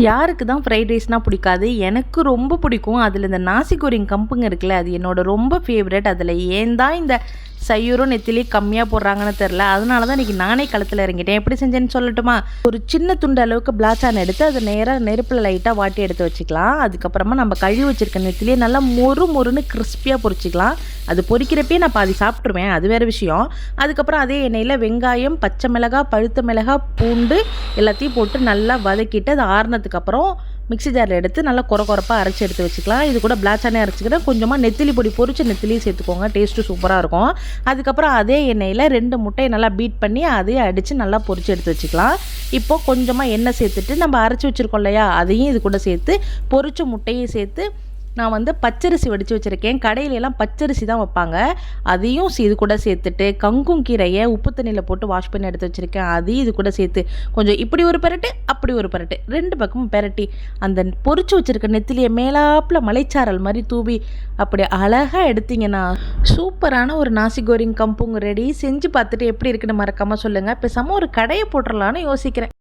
யாருக்கு தான் ஃப்ரைட் ரைஸ்னால் பிடிக்காது? எனக்கு ரொம்ப பிடிக்கும். அதில் இந்த நாசி கோரிங் கம்புங்க இருக்குல்ல, அது என்னோட ரொம்ப ஃபேவரட். அதில் ஏன் தான் இந்த சையூரும் நெத்திலியும் கம்மியாக போடுறாங்கன்னு தெரில. அதனால தான் இன்றைக்கி நானே களத்தில் இறங்கிட்டேன். எப்படி செஞ்சேன்னு சொல்லட்டுமா? ஒரு சின்ன துண்டு அளவுக்கு பிளாச்சான் எடுத்து அதை நேராக நெருப்பில் லைட்டாக வாட்டி எடுத்து வச்சுக்கலாம். அதுக்கப்புறமா நம்ம கழுவி வச்சுருக்க நெத்திலியை நல்லா மொறுன்னு கிறிஸ்பியாக பொரிச்சிக்கலாம். அது பொரிக்கிறப்பே நான் பாதி சாப்பிட்ருவேன், அது வேறு விஷயம். அதுக்கப்புறம் அதே எண்ணெயில் வெங்காயம், பச்சை மிளகாய், பழுத்த மிளகாய், பூண்டு எல்லாத்தையும் போட்டு நல்லா வதக்கிட்டு அது ஆறுனதுக்கப்புறம் மிக்ஸி ஜாரில் எடுத்து நல்லா கொரப்பாக அரைச்சி எடுத்து வச்சுக்கலாம். இது கூட பிளாச்சானே அரைச்சிக்கிறேன். கொஞ்சமாக நெத்திலி பொடி பொரிச்சு நெத்திலியும் சேர்த்துக்கோங்க, டேஸ்ட்டு சூப்பராக இருக்கும். அதுக்கப்புறம் அதே எண்ணெயில் 2 முட்டையை நல்லா பீட் பண்ணி அதையும் அடித்து நல்லா பொரிச்சு எடுத்து வச்சுக்கலாம். இப்போது கொஞ்சமாக எண்ணெய் சேர்த்துட்டு நம்ம அரைச்சி வச்சுருக்கோம் இல்லையா, அதையும் இது கூட சேர்த்து பொரிச்ச முட்டையும் சேர்த்து நான் பச்சரிசி வடித்து வச்சுருக்கேன். கடையிலெல்லாம் பச்சரிசி தான் வைப்பாங்க. அதையும் இது கூட சேர்த்துட்டு கங்கும் கீரையை உப்பு தண்ணியில் போட்டு வாஷ் பண்ணி எடுத்து வச்சுருக்கேன். அதையும் இது கூட சேர்த்து கொஞ்சம் இப்படி ஒரு பெரட்டு அப்படி ஒரு பெரட்டு 2 பக்கமும் பெரட்டி அந்த பொரிச்சு வச்சுருக்க நெத்திலியை மேலாப்பில் மலைச்சாரல் மாதிரி தூவி அப்படி அழகாக எடுத்திங்கன்னா சூப்பரான ஒரு நாசி கோரிங் கம்புங்க ரெடி. செஞ்சு பார்த்துட்டு எப்படி இருக்குன்னு மறக்காமல் சொல்லுங்கள். பேசாமல் ஒரு கடையை போட்டுடலான்னு யோசிக்கிறேன்.